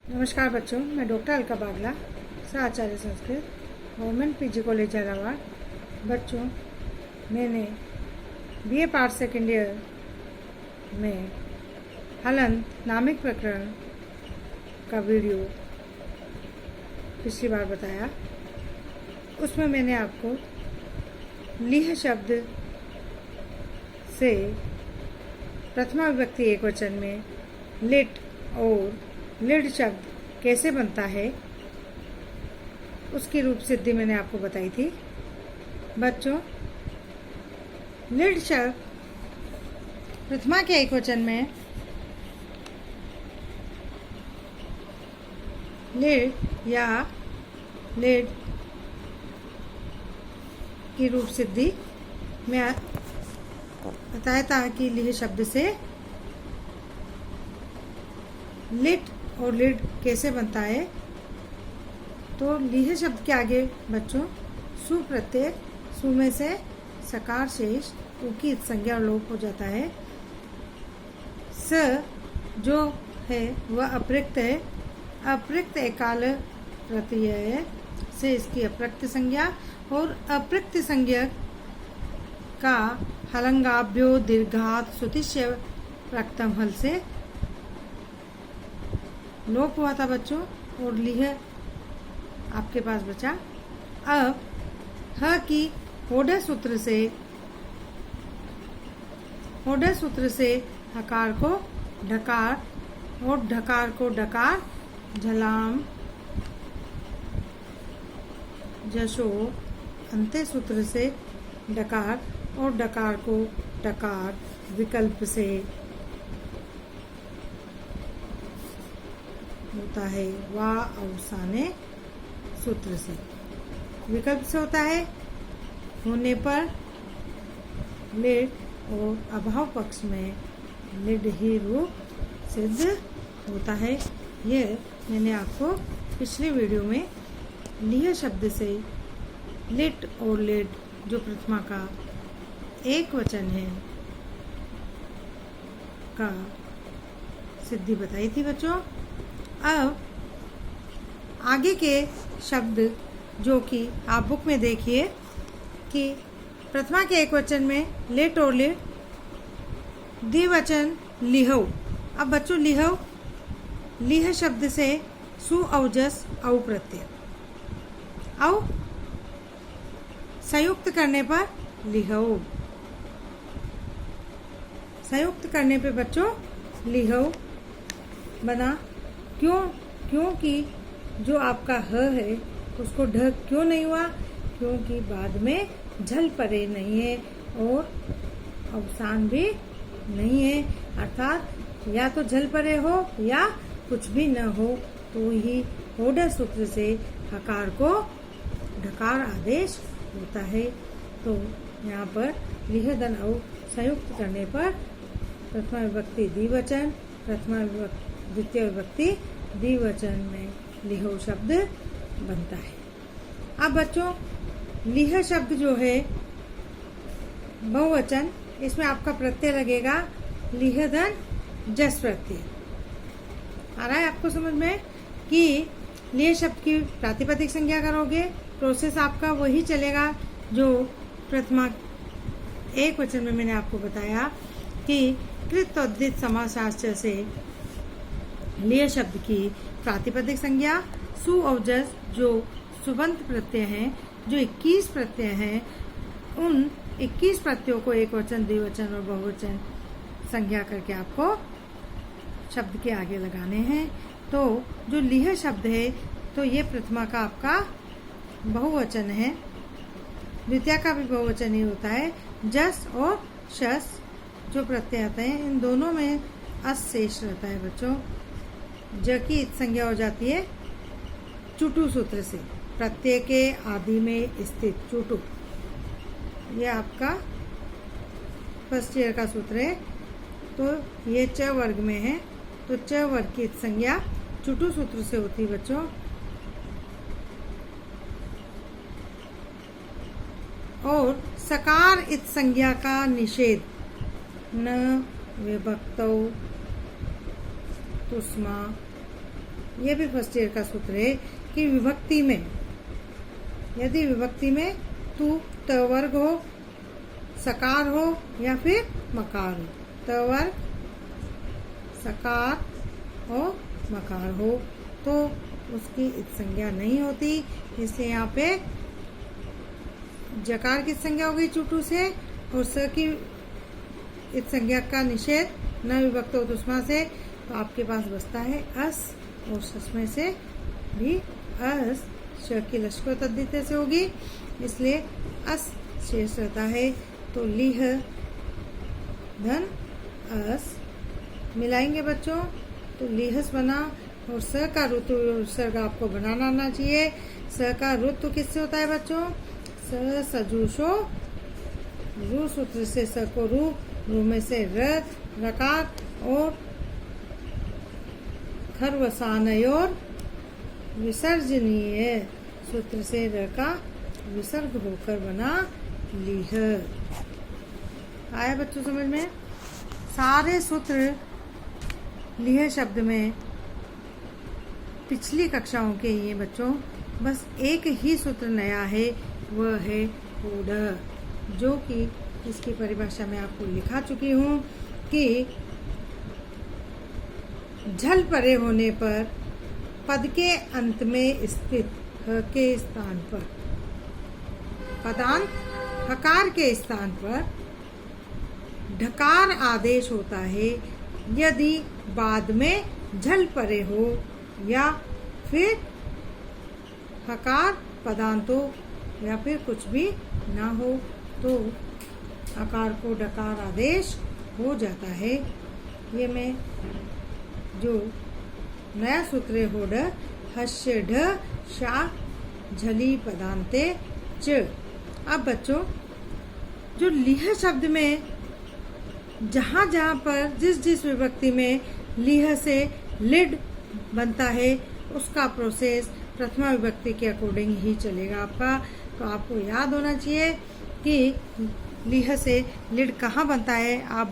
नमस्कार बच्चों, मैं डॉक्टर अलका बागला, सह आचार्य Sanskrit, government PG college Jhalawar. बच्चों, मैंने बीए पार्ट सेकेंड ईयर में हलंत नामिक प्रकरण का वीडियो पिछली बार बताया। उसमें मैंने आपको लिह शब्द से प्रथमा विभक्ति एकवचन में लिट और लिड शब्द कैसे बनता है उसकी रूप सिद्धि मैंने आपको बताई थी। बच्चों, लिड शब्द प्रथमा के एकवचन में लिड या लिड की रूप सिद्धि में बताया था कि लिह शब्द से लिट और लिड कैसे बनता है। तो लिह शब्द के आगे बच्चों सु प्रत्यय, सु में से सकार शेष उ की संज्ञा लोप हो जाता है। स जो है वह अप्रयुक्त है, अप्रयुक्त एकाल प्रत्यय है से इसकी अप्रयुक्त संज्ञा, और अप्रयुक्त संज्ञा का हलंगाभ्यो दीर्घात सुतिष्य प्रक्तम हल से लोप हुआ था बच्चों, और लिह आपके पास बचा। अब ह की होडर सूत्र से हकार को ढकार और ढकार को डकार, झलाम जशो अंत्य सूत्र से डकार और डकार को डकार विकल्प से होता है। वा अवसाने सूत्र से विकल्प से होता है होने पर लिड, और अभाव पक्ष में लिड ही रूप सिद्ध होता है। यह मैंने आपको पिछले वीडियो में लिह शब्द से लिट और लिड जो प्रथमा का एक वचन है का सिद्धि बताई थी बच्चों। अब आगे के शब्द जो कि आप बुक में देखिए कि प्रथमा के एक वचन में लेट और लिट, द्विवचन लिहौ। अब बच्चों लिहौ, लिह शब्द से सु औजस औ प्रत्यय, औ संयुक्त करने पर लिहौ, संयुक्त करने पे बच्चों लिहौ बना। क्योंकि जो आपका ह है उसको ढ क्यों नहीं हुआ? क्योंकि बाद में झल परे नहीं है और अवसान भी नहीं है, अर्थात या तो झल परे हो या कुछ भी न हो, तो ही होडर सूत्र से हकार को ढकार आदेश होता है। तो यहाँ पर लिह दन औ संयुक्त करने पर प्रथमा विभक्ति द्विवचन, द्वितीय विभक्ति द्विवचन में लिहो शब्द बनता है। अब बच्चों, लिह शब्द जो है बहुवचन, इसमें आपका प्रत्यय लगेगा लिह धन जस प्रत्यय। आ रहा है आपको समझ में कि लिह शब्द की प्रातिपदिक संज्ञा करोगे, प्रोसेस आपका वही चलेगा जो प्रथमा एक वचन में मैंने आपको बताया कि कृत उद्दित समासाश्च से लिह शब्द की प्रातिपदिक संज्ञा सु और जस जो सुबंत प्रत्यय हैं, जो 21 प्रत्यय हैं, उन 21 प्रत्ययों को एक वचन, द्विवचन और बहुवचन संज्ञा करके आपको शब्द के आगे लगाने हैं। तो जो लिह शब्द है तो ये प्रथमा का आपका बहुवचन है, द्वितीय का भी बहुवचन ही होता है। जस और शस जो प्रत्यय आते हैं, इन दोनों में अस शेष रहता है बच्चों। ज की संज्ञा हो जाती है चुटु सूत्र से, प्रत्यय के आदि में स्थित चुटु, ये आपका फर्स्ट ईयर का सूत्र है। तो ये च वर्ग में है, तो च वर्ग की संज्ञा चुटु सूत्र से होती है बच्चों। और सकार इत संज्ञा का निषेध न विभक्तौ तुस्मा ये भी फर्स्ट ईयर का सूत्र है कि विभक्ति में, यदि विभक्ति में तू त वर्ग हो, सकार हो या फिर मकार हो, त वर्ग, सकार हो, मकार हो, तो उसकी इत संज्ञा नहीं होती। इसलिए यहाँ पे जकार की संज्ञा हो गई चूटू से, और स की इत संज्ञा का निषेध न विभक्त हो दुष्मा से, तो आपके पास बचता है अस, और सस्मय से भी अस, श की लश्कर तद्धित से होगी, इसलिए अस शेष रहता है। तो लिह धन अस मिलाएंगे बच्चों, तो लिहस बना, और स का ऋतु सर्ग आपको बनाना आना चाहिए। स का ऋतु किससे होता है बच्चों? स सजूषो, रू सूत्र से स को रू में से र, रकार, और खरवसानयोर विसर्जनीय सूत्र से र का विसर्ग होकर बना लिह। आया बच्चों समझ में? सारे सूत्र लिह शब्द में पिछली कक्षाओं के ये बच्चों बस एक ही सूत्र नया है, वह है ऊढ़, जो कि इसकी परिभाषा में आपको लिखा चुकी हूँ कि झल परे होने पर पद के अंत में स्थित ह के स्थान पर, पदांत हकार के स्थान पर ढकार आदेश होता है यदि बाद में झल परे हो या फिर हकार पदांत हो या फिर कुछ भी ना हो, तो आकार को डकार आदेश हो जाता है। ये मैं जो नया सूत्र होड हस्य ढ शा झली पदांते च। अब बच्चों जो लिह शब्द में जहाँ जहाँ पर जिस जिस विभक्ति में लिह से लिड बनता है उसका प्रोसेस प्रथमा विभक्ति के अकॉर्डिंग ही चलेगा आपका। तो आपको याद होना चाहिए कि लिह से लिड कहाँ बनता है। आप